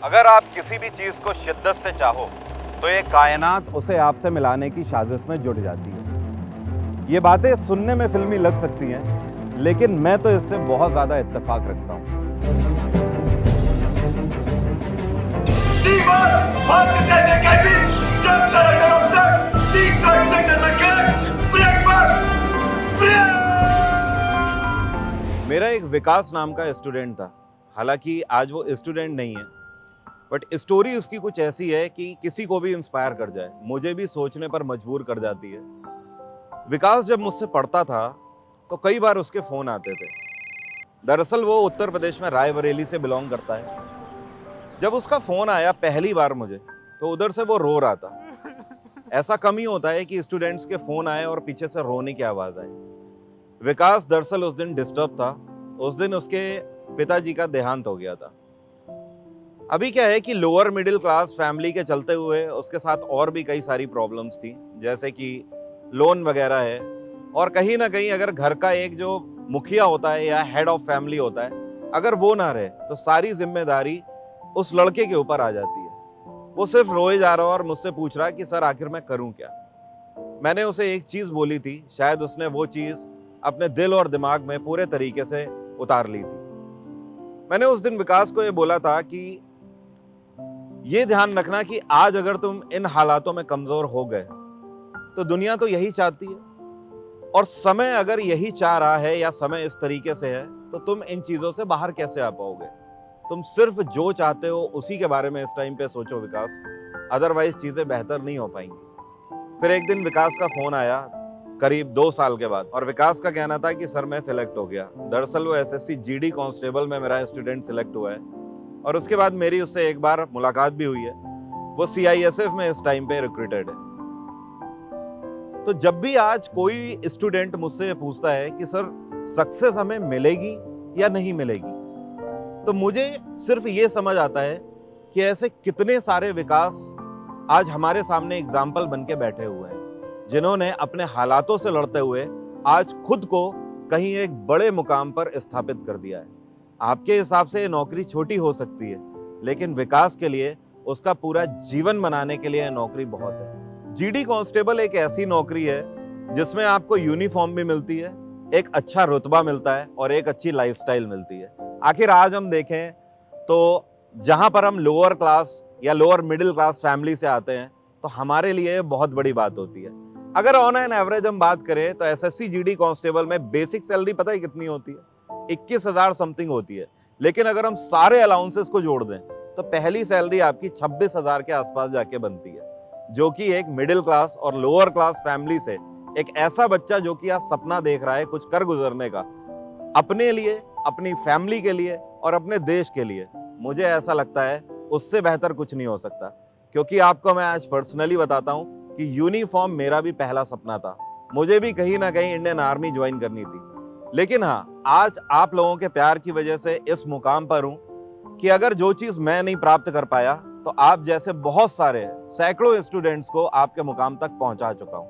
अगर आप किसी भी चीज को शिद्दत से चाहो तो ये कायनात उसे आपसे मिलाने की साजिश में जुट जाती है। ये बातें सुनने में फिल्मी लग सकती हैं, लेकिन मैं तो इससे बहुत ज्यादा इत्तेफाक रखता हूँ। मेरा एक विकास नाम का स्टूडेंट था। हालांकि आज वो स्टूडेंट नहीं है, बट स्टोरी उसकी कुछ ऐसी है कि किसी को भी इंस्पायर कर जाए, मुझे भी सोचने पर मजबूर कर जाती है। विकास जब मुझसे पढ़ता था तो कई बार उसके फोन आते थे। दरअसल वो उत्तर प्रदेश में रायबरेली से बिलोंग करता है। जब उसका फोन आया पहली बार मुझे, तो उधर से वो रो रहा था। ऐसा कम ही होता है कि स्टूडेंट्स के फोन आए और पीछे से रोने की आवाज आए। विकास दरअसल उस दिन डिस्टर्ब था। उस दिन उसके पिताजी का देहांत हो गया था। अभी क्या है कि लोअर मिडिल क्लास फैमिली के चलते हुए उसके साथ और भी कई सारी प्रॉब्लम्स थी, जैसे कि लोन वगैरह है। और कहीं ना कहीं अगर घर का एक जो मुखिया होता है या हेड ऑफ फैमिली होता है, अगर वो ना रहे तो सारी जिम्मेदारी उस लड़के के ऊपर आ जाती है। वो सिर्फ रोए जा रहा और मुझसे पूछ रहा है कि सर आखिर मैं करूं क्या। मैंने उसे एक चीज बोली थी, शायद उसने वो चीज अपने दिल और दिमाग में पूरे तरीके से उतार ली थी। मैंने उस दिन विकास को ये बोला था कि ये ध्यान रखना कि आज अगर तुम इन हालातों में कमजोर हो गए तो दुनिया तो यही चाहती है, और समय अगर यही चाह रहा है या समय इस तरीके से है तो तुम इन चीजों से बाहर कैसे आ पाओगे। तुम सिर्फ जो चाहते हो उसी के बारे में इस टाइम पे सोचो विकास, अदरवाइज चीजें बेहतर नहीं हो पाएंगी। फिर एक दिन विकास का फोन आया करीब 2 साल के बाद, और विकास का कहना था कि सर मैं सिलेक्ट हो गया। दरअसल वो एसएससी जीडी कांस्टेबल में मेरा स्टूडेंट सिलेक्ट हुआ है, और उसके बाद मेरी उससे एक बार मुलाकात भी हुई है। वो सीआईएसएफ में इस टाइम पे रिक्रूटेड है। तो जब भी आज कोई स्टूडेंट मुझसे पूछता है कि सर सक्सेस हमें मिलेगी या नहीं मिलेगी, तो मुझे सिर्फ ये समझ आता है कि ऐसे कितने सारे विकास आज हमारे सामने एग्जाम्पल बन के बैठे हुए हैं, जिन्होंने अपने हालातों से लड़ते हुए आज खुद को कहीं एक बड़े मुकाम पर स्थापित कर दिया है। आपके हिसाब से ये नौकरी छोटी हो सकती है, लेकिन विकास के लिए उसका पूरा जीवन बनाने के लिए नौकरी बहुत है। जीडी कांस्टेबल एक ऐसी नौकरी है जिसमें आपको यूनिफॉर्म भी मिलती है, एक अच्छा रुतबा मिलता है और एक अच्छी लाइफस्टाइल मिलती है। आखिर आज हम देखें तो जहां पर हम लोअर क्लास या लोअर मिडिल क्लास फैमिली से आते हैं तो हमारे लिए बहुत बड़ी बात होती है। अगर ऑन एन एवरेज हम बात करें तो एसएससी जीडी कांस्टेबल में बेसिक सैलरी पता है कितनी होती है? 21,000 समथिंग होती है। लेकिन अगर हम सारे अलाउंसेस को जोड़ दें तो पहली सैलरी आपकी 26,000 के आसपास जाके बनती है, जो कि एक मिडिल क्लास और लोअर क्लास फैमिली से एक ऐसा बच्चा जो कि आज सपना देख रहा है कुछ कर गुजरने का, अपने लिए, अपनी फैमिली के लिए और अपने देश के लिए, मुझे ऐसा लगता है उससे बेहतर कुछ नहीं हो सकता। क्योंकि आपको मैं आज पर्सनली बताता हूं कि यूनिफॉर्म मेरा भी पहला सपना था। मुझे भी कहीं ना कहीं इंडियन आर्मी ज्वाइन करनी थी। लेकिन हाँ, आज आप लोगों के प्यार की वजह से इस मुकाम पर हूं कि अगर जो चीज मैं नहीं प्राप्त कर पाया तो आप जैसे बहुत सारे सैकड़ों स्टूडेंट्स को आपके मुकाम तक पहुंचा चुका हूं।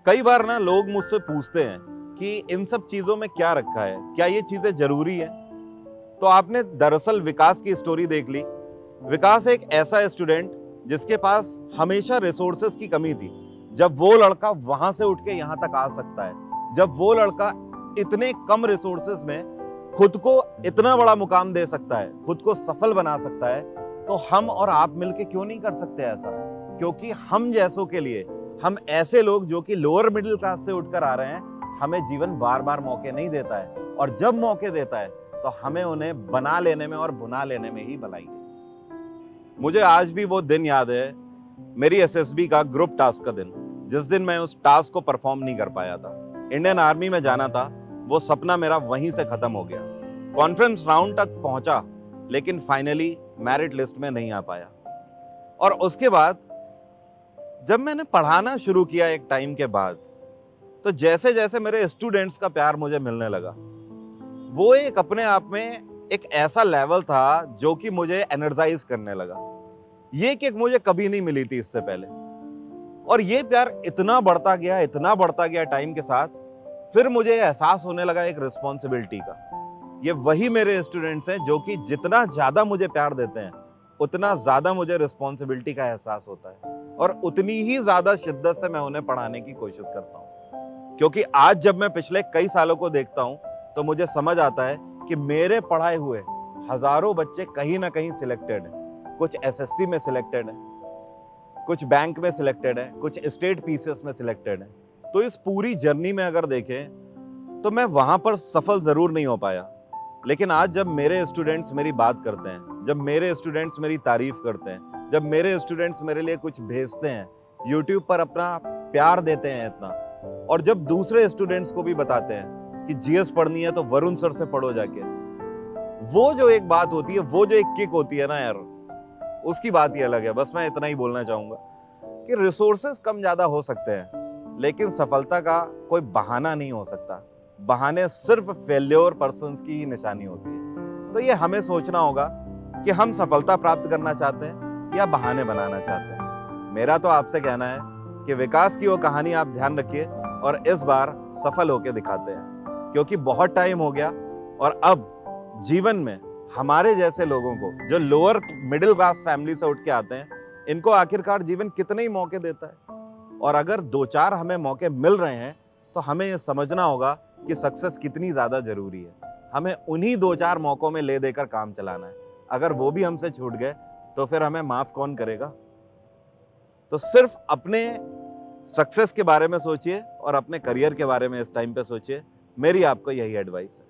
कई बार ना लोग मुझसे पूछते हैं कि इन सब चीजों में क्या रखा है, क्या ये चीजें जरूरी है? तो आपने दरअसल विकास की स्टोरी देख ली। विकास एक ऐसा स्टूडेंट जिसके पास हमेशा रिसोर्सेस की कमी थी। जब वो लड़का वहां से उठ के यहां तक आ सकता है, जब वो लड़का इतने कम रिसोर्सेस में खुद को इतना बड़ा मुकाम दे सकता है, खुद को सफल बना सकता है, तो हम और आप मिलके क्यों नहीं कर सकते ऐसा? क्योंकि हम जैसों के लिए, हम ऐसे लोग जो कि लोअर मिडिल क्लास से उठकर आ रहे हैं, हमें जीवन बार बार मौके नहीं देता है, और जब मौके देता है तो हमें उन्हें बना लेने में और बुना लेने में ही भलाई है। मुझे आज भी वो दिन याद है, मेरी एसएसबी का ग्रुप टास्क का दिन, जिस दिन मैं उस टास्क को परफॉर्म नहीं कर पाया था। इंडियन आर्मी में जाना था, वो सपना मेरा वहीं से खत्म हो गया। कॉन्फ्रेंस राउंड तक पहुंचा, लेकिन फाइनली मेरिट लिस्ट में नहीं आ पाया। और उसके बाद जब मैंने पढ़ाना शुरू किया एक टाइम के बाद, तो जैसे जैसे मेरे स्टूडेंट्स का प्यार मुझे मिलने लगा, वो एक अपने आप में एक ऐसा लेवल था जो कि मुझे एनर्जाइज करने लगा। ये किक मुझे कभी नहीं मिली थी इससे पहले, और ये प्यार इतना बढ़ता गया, इतना बढ़ता गया टाइम के साथ। फिर मुझे एहसास होने लगा एक रिस्पॉन्सिबिलिटी का। ये वही मेरे स्टूडेंट्स हैं जो कि जितना ज्यादा मुझे प्यार देते हैं, उतना ज़्यादा मुझे रिस्पॉन्सिबिलिटी का एहसास होता है और उतनी ही ज़्यादा शिद्दत से मैं उन्हें पढ़ाने की कोशिश करता हूँ। क्योंकि आज जब मैं पिछले कई सालों को देखता हूँ तो मुझे समझ आता है कि मेरे पढ़ाए हुए हज़ारों बच्चे कहीं ना कहीं सिलेक्टेड हैं। कुछ एसएससी में सिलेक्टेड हैं, कुछ बैंक में सिलेक्टेड हैं, कुछ स्टेट पीसीएस में सिलेक्टेड हैं। तो इस पूरी जर्नी में अगर देखें तो मैं वहां पर सफल जरूर नहीं हो पाया, लेकिन आज जब मेरे स्टूडेंट्स मेरी बात करते हैं, जब मेरे स्टूडेंट्स मेरी तारीफ करते हैं, जब मेरे स्टूडेंट्स मेरे लिए कुछ भेजते हैं, यूट्यूब पर अपना प्यार देते हैं इतना, और जब दूसरे स्टूडेंट्स को भी बताते हैं कि जीएस पढ़नी है तो वरुण सर से पढ़ो जाके, वो जो एक बात होती है, वो जो एक किक होती है ना यार, उसकी बात ही अलग है। बस मैं इतना ही बोलना चाहूंगा कि रिसोर्सेस कम ज्यादा हो सकते हैं, लेकिन सफलता का कोई बहाना नहीं हो सकता। बहाने सिर्फ फेल्योर पर्सन्स की ही निशानी होती है। तो ये हमें सोचना होगा कि हम सफलता प्राप्त करना चाहते हैं या बहाने बनाना चाहते हैं। मेरा तो आपसे कहना है कि विकास की वो कहानी आप ध्यान रखिए और इस बार सफल होके दिखाते हैं, क्योंकि बहुत टाइम हो गया और अब जीवन में हमारे जैसे लोगों को, जो लोअर मिडिल क्लास फैमिली से उठ के आते हैं, इनको आखिरकार जीवन कितने ही मौके देता है। और अगर 2-4 हमें मौके मिल रहे हैं तो हमें ये समझना होगा कि सक्सेस कितनी ज्यादा जरूरी है। हमें उन्हीं 2-4 मौकों में ले देकर काम चलाना है। अगर वो भी हमसे छूट गए तो फिर हमें माफ कौन करेगा। तो सिर्फ अपने सक्सेस के बारे में सोचिए और अपने करियर के बारे में इस टाइम पे सोचिए। मेरी आपको यही एडवाइस है।